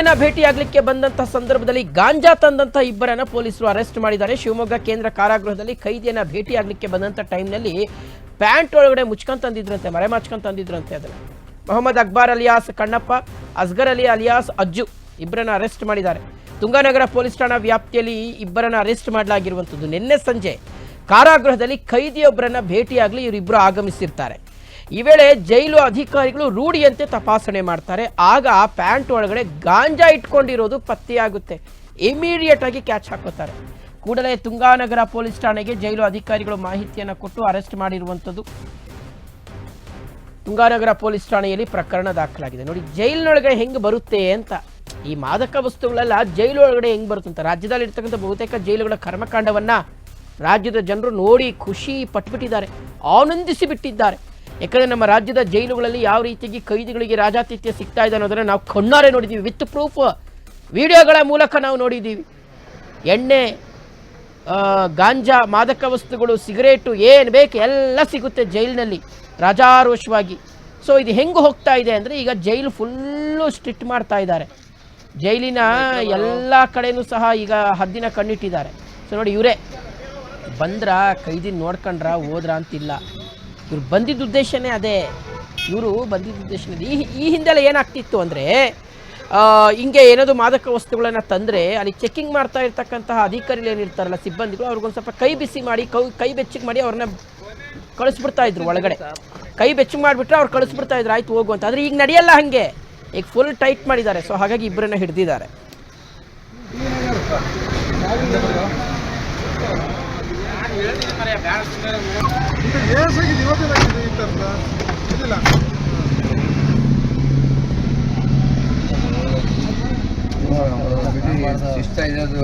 ಕೈದಿಯನ್ನ ಭೇಟಿಯಾಗಲಿಕ್ಕೆ ಬಂದಂತ ಸಂದರ್ಭದಲ್ಲಿ ಗಾಂಜಾ ತಂದಂತ ಇಬ್ಬರನ್ನ ಪೊಲೀಸರು ಅರೆಸ್ಟ್ ಮಾಡಿದ್ದಾರೆ. ಶಿವಮೊಗ್ಗ ಕೇಂದ್ರ ಕಾರಾಗೃಹದಲ್ಲಿ ಕೈದಿಯನ್ನ ಭೇಟಿಯಾಗಲಿಕ್ಕೆ ಬಂದಂತ ಟೈಮ್ನಲ್ಲಿ ಪ್ಯಾಂಟ್ ಒಳಗಡೆ ಮುಚ್ಕೊಂಡ್ ತಂದಿದ್ರಂತೆ, ಮರೆ ಮಾಚ್ಕೊಂಡ್ ತಂದಿದ್ರಂತೆ. ಅದನ್ನ ಮೊಹಮ್ಮದ್ ಅಕ್ಬರ್ ಅಲಿಯಾಸ್ ಕಣ್ಣಪ್ಪ, ಅಸ್ಗರ್ ಅಲಿ ಅಲಿಯಾಸ್ ಅಜ್ಜು ಇಬ್ಬರನ್ನ ಅರೆಸ್ಟ್ ಮಾಡಿದ್ದಾರೆ. ತುಂಗಾನಗರ ಪೊಲೀಸ್ ಠಾಣಾ ವ್ಯಾಪ್ತಿಯಲ್ಲಿ ಇಬ್ಬರನ್ನ ಅರೆಸ್ಟ್ ಮಾಡಲಾಗಿರುವಂಥದ್ದು. ನಿನ್ನೆ ಸಂಜೆ ಕಾರಾಗೃಹದಲ್ಲಿ ಕೈದಿಯೊಬ್ಬರನ್ನ ಭೇಟಿಯಾಗಲಿ ಇವರಿಬ್ಬರು ಆಗಮಿಸಿರ್ತಾರೆ. ಈ ವೇಳೆ ಜೈಲು ಅಧಿಕಾರಿಗಳು ರೂಢಿಯಂತೆ ತಪಾಸಣೆ ಮಾಡ್ತಾರೆ. ಆಗ ಪ್ಯಾಂಟ್ ಒಳಗಡೆ ಗಾಂಜಾ ಇಟ್ಕೊಂಡಿರೋದು ಪತ್ತೆಯಾಗುತ್ತೆ. ಇಮಿಡಿಯೇಟ್ ಆಗಿ ಕ್ಯಾಚ್ ಹಾಕೋತಾರೆ. ಕೂಡಲೇ ತುಂಗಾನಗರ ಪೊಲೀಸ್ ಠಾಣೆಗೆ ಜೈಲು ಅಧಿಕಾರಿಗಳು ಮಾಹಿತಿಯನ್ನು ಕೊಟ್ಟು ಅರೆಸ್ಟ್ ಮಾಡಿರುವಂಥದ್ದು. ತುಂಗಾನಗರ ಪೊಲೀಸ್ ಠಾಣೆಯಲ್ಲಿ ಪ್ರಕರಣ ದಾಖಲಾಗಿದೆ. ನೋಡಿ ಜೈಲಿನೊಳಗೆ ಹೆಂಗೆ ಬರುತ್ತೆ ಅಂತ, ಈ ಮಾದಕ ವಸ್ತುಗಳೆಲ್ಲ ಜೈಲು ಒಳಗಡೆ ಹೆಂಗೆ ಬರುತ್ತೆ ಅಂತ. ರಾಜ್ಯದಲ್ಲಿ ಇರ್ತಕ್ಕಂಥ ಬಹುತೇಕ ಜೈಲುಗಳ ಕರ್ಮಕಾಂಡವನ್ನ ರಾಜ್ಯದ ಜನರು ನೋಡಿ ಖುಷಿ ಪಟ್ಬಿಟ್ಟಿದ್ದಾರೆ, ಆನಂದಿಸಿ ಬಿಟ್ಟಿದ್ದಾರೆ. ಯಾಕಂದರೆ ನಮ್ಮ ರಾಜ್ಯದ ಜೈಲುಗಳಲ್ಲಿ ಯಾವ ರೀತಿಯಾಗಿ ಕೈದಿಗಳಿಗೆ ರಾಜಾತಿಥ್ಯ ಸಿಗ್ತಾ ಇದೆ ಅನ್ನೋದನ್ನು ನಾವು ಕಣ್ಣಾರೆ ನೋಡಿದ್ದೀವಿ. ವಿತ್ ಪ್ರೂಫ್ ವಿಡಿಯೋಗಳ ಮೂಲಕ ನಾವು ನೋಡಿದ್ದೀವಿ. ಎಣ್ಣೆ, ಗಾಂಜಾ, ಮಾದಕ ವಸ್ತುಗಳು, ಸಿಗರೇಟು ಏನು ಬೇಕು ಎಲ್ಲ ಸಿಗುತ್ತೆ ಜೈಲಿನಲ್ಲಿ ರಾಜಾರೋಷವಾಗಿ. ಸೊ ಇದು ಹೆಂಗೆ ಹೋಗ್ತಾ ಇದೆ ಅಂದರೆ ಈಗ ಜೈಲು ಫುಲ್ಲು ಸ್ಟ್ರಿಕ್ಟ್ ಮಾಡ್ತಾ ಇದ್ದಾರೆ. ಜೈಲಿನ ಎಲ್ಲ ಕಡೆಯೂ ಸಹ ಈಗ ಹದ್ದಿನ ಕಣ್ಣಿಟ್ಟಿದ್ದಾರೆ. ಸೊ ನೋಡಿ, ಇವರೇ ಬಂದ್ರ ಕೈದಿನ ನೋಡ್ಕೊಂಡ್ರ ಹೋದ್ರ ಅಂತಿಲ್ಲ. ಇವ್ರು ಬಂದಿದ್ದ ಉದ್ದೇಶನೇ ಅದೇ. ಇವರು ಬಂದಿದ್ದ ಉದ್ದೇಶನೇ ಈ ಹಿಂದೆಲ್ಲ ಏನಾಗ್ತಿತ್ತು ಅಂದರೆ, ಹಿಂಗೆ ಏನಾದರೂ ಮಾದಕ ವಸ್ತುಗಳನ್ನು ತಂದರೆ ಅಲ್ಲಿ ಚೆಕಿಂಗ್ ಮಾಡ್ತಾ ಇರ್ತಕ್ಕಂತಹ ಅಧಿಕಾರಿಗಳು ಏನಿರ್ತಾರಲ್ಲ, ಸಿಬ್ಬಂದಿಗಳು, ಅವ್ರಿಗೊಂದು ಸ್ವಲ್ಪ ಕೈ ಬಿಸಿ ಮಾಡಿ ಕೈ ಬೆಚ್ಚಗೆ ಮಾಡಿ ಅವ್ರನ್ನ ಕಳಿಸ್ಬಿಡ್ತಾ ಇದ್ರು ಒಳಗಡೆ. ಕೈ ಬೆಚ್ಚಗೆ ಮಾಡಿಬಿಟ್ರೆ ಅವ್ರು ಕಳಿಸ್ಬಿಡ್ತಾ ಇದ್ರು, ಆಯ್ತು ಹೋಗು ಅಂತ. ಆದರೆ ಈಗ ನಡೆಯಲ್ಲ ಹಾಗೆ, ಈಗ ಫುಲ್ ಟೈಟ್ ಮಾಡಿದ್ದಾರೆ. ಸೊ ಹಾಗಾಗಿ ಇಬ್ಬರನ್ನ ಹಿಡಿದಿದ್ದಾರೆ. ಇಷ್ಟ ಇದೆ ಅದು.